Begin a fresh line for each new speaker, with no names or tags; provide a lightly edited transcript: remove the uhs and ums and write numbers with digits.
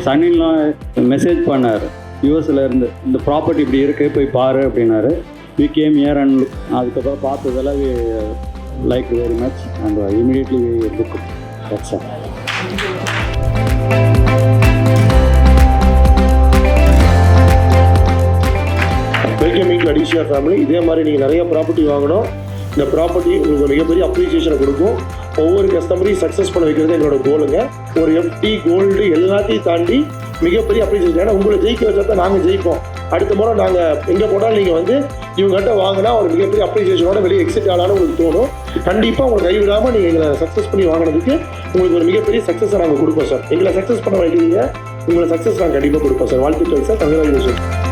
சன்னின்லாம் message பண்ணார் யூஎஸ்ல இருந்து, இந்த ப்ராப்பர்ட்டி இப்படி இருக்குது போய் பாரு அப்படின்னாரு. வி கேம் இயர் அண்ட் அதுக்கப்புறம் பார்த்ததில் we like very much and immediately we book. That's all.
Welcome meet அடிஷியா ஃபேமிலி. இதே மாதிரி நீங்கள் நிறைய ப்ராப்பர்ட்டி வாங்கணும். இந்த ப்ராப்பர்ட்டி உங்களுக்கு மிகப்பெரிய அப்ரிசியேஷனை கொடுக்கும். ஒவ்வொரு கஸ்டமரையும் சக்ஸஸ் பண்ண வைக்கிறது எங்களோட கோலுங்க. ஒரு எஃப்டி கோல்டு எல்லாத்தையும் தாண்டி மிகப்பெரிய அப்ரிசியேஷன். ஏன்னா உங்களை ஜெயிக்க வச்சா தான் நாங்கள் ஜெயிப்போம். அடுத்த முறை நாங்கள் எங்கே போனாலும் நீங்கள் வந்து இவங்ககிட்ட வாங்கினா ஒரு மிகப்பெரிய அப்ரிசியேஷனோட வெளியே எக்ஸிட் ஆகலான்னு உங்களுக்கு தோணும். கண்டிப்பாக உங்களை கைவிடாமல் நீங்கள் எங்களை சக்ஸஸ் பண்ணி வாங்கினதுக்கு உங்களுக்கு ஒரு மிகப்பெரிய சக்ஸஸை நாங்கள் கொடுப்போம் சார். எங்களை சக்ஸஸ் பண்ண வைக்கிறீங்க, உங்களை சக்ஸஸ் நாங்கள் கண்டிப்பாக கொடுப்போம் சார். வாழ்த்துக்கள் சார். கங்க்ராச்சுலேஷன்.